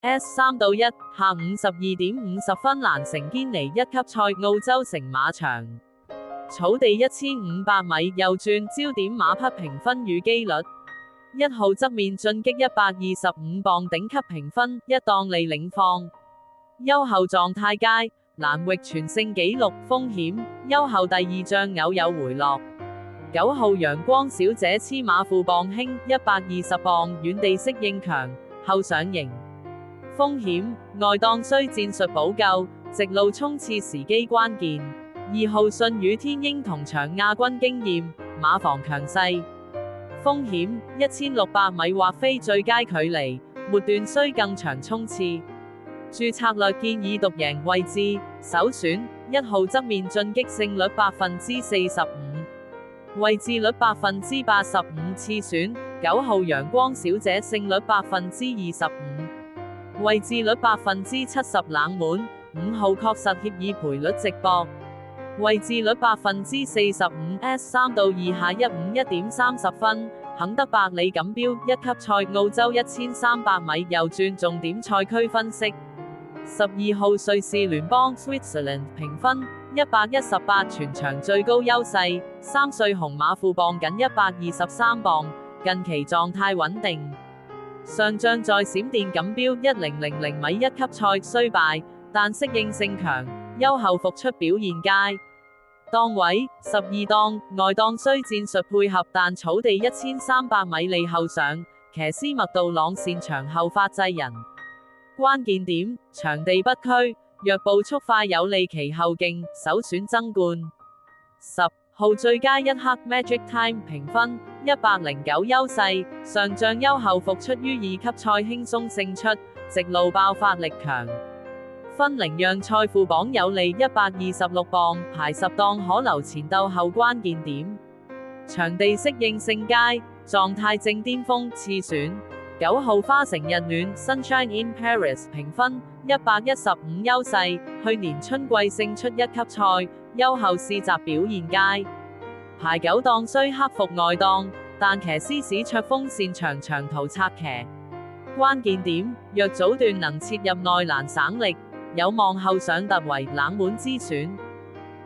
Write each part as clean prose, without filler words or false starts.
S3到1，下午12:50蘭城堅尼1級賽澳洲城馬場，草地1500米右轉焦點馬匹評分與機率，1號側面進擊125磅頂級評分，1檔利領放，優後狀態佳，欄域全勝紀錄，風險，優後第二仗偶有回落。9號陽光小姐黐馬負磅輕120磅，遠地適應強，後上型。風險，外檔需戰術補救，直路衝刺時機關鍵。2號信與天鷹同場亞軍經驗，馬房強勢。風險，1600米或非最佳距離，末段需更長衝刺。注策略建議獨贏位置，首選1號側面進擊勝率45%，位置率85%，次選9號陽光小姐勝率25%，位置率70%，冷門5號確實協議賠率直播，位置率45%。S3到2下1午1點30分，肯德伯里錦標1級賽澳洲1300米右轉重點賽區分析。12號瑞士聯邦 Switzerland 評分118，全場最高優勢，3歲紅馬負磅僅123磅，近期狀態穩定。上仗在閃電錦標1000米1級賽雖敗，但適應性強，優後復出表現佳。檔位12檔，外檔需戰術配合，但草地1300米利後上，騎師麥道朗擅長後發制人。關鍵點，場地不拘，若步速快有利其後勁，首選爭冠。10號最佳一刻 Magic Time 評分109優勢，上仗優後復出於2級賽輕鬆勝出，直路爆發力強。分齡讓賽負磅有利126磅，排10檔可留前鬥後關鍵點。場地適應性佳，狀態正巔峰，次選。9號花城日暖 Sunshine in Paris 評分115優勢，去年春季勝出1級賽，優後試閘表現佳。排9檔需克服外檔，但騎師史卓峰擅長長途策騎。關鍵點，若早段能切入內欄省力，有望後上突圍冷門之選。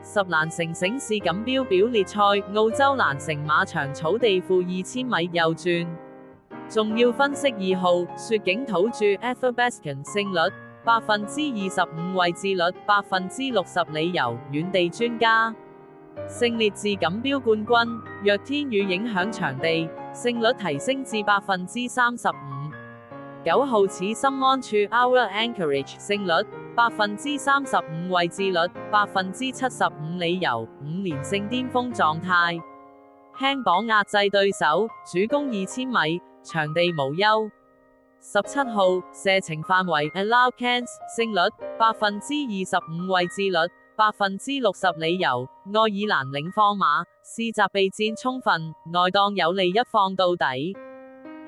10蘭城省市錦標表列賽，澳洲蘭城馬場草地負2000米右轉。仲要分析2號雪景土著 Athabaskan 勝率25%，位置率60%，理由遠地專家勝列治錦標冠軍，若天雨影響場地，勝率提升至35%。9號此心安處 Our Anchorage 勝率35%，位置率75%，理由5連勝巔峰狀態，輕磅壓制對手，主攻2000米，場地無憂。17號射程範圍 Allow Cans 勝率25%，位置率60%，理由愛爾蘭領放馬，試閘備戰充分，外檔有利一放到底。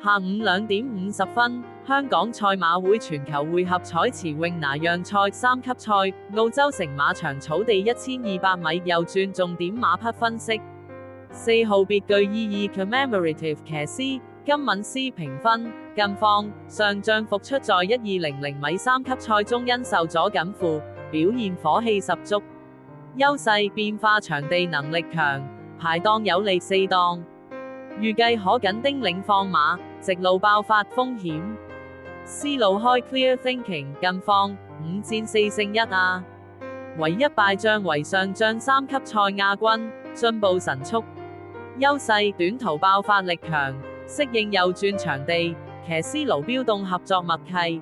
下午2點50分，香港賽馬會全球匯合彩池泳拿讓賽3級賽，澳洲城馬場草地1200米右轉重點馬匹分析。4號別具意義 Commemorative 騎師金敏斯評分近況，上仗復出在1200米3級賽中因受阻緊負，表現火氣十足，優勢變化場地能力強，排檔有利4檔，預計可緊盯領放馬，直路爆發風險。思路開 Clear Thinking 近況5戰4勝1亞，唯一敗仗為上仗3級賽亞軍，進步神速，優勢短途爆發力強，適應右轉場地，騎師盧標棟合作默契。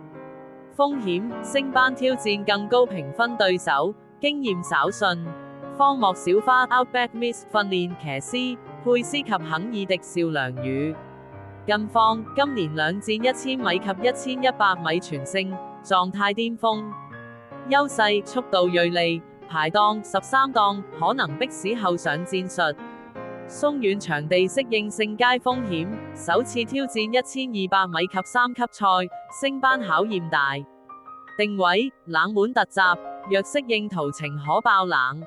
風險升班挑戰更高評分對手，經驗稍遜。荒漠小花 Outback Miss 訓練騎師佩斯及肯爾迪少良語近況今年2戰1000米及1100米全勝，狀態巔峰，優勢速度銳利，排檔13檔可能迫使後上戰術。鬆軟場地適應性佳風險，首次挑戰1200米及3級賽，升班考驗大。定位冷門突襲，若適應途程可爆冷。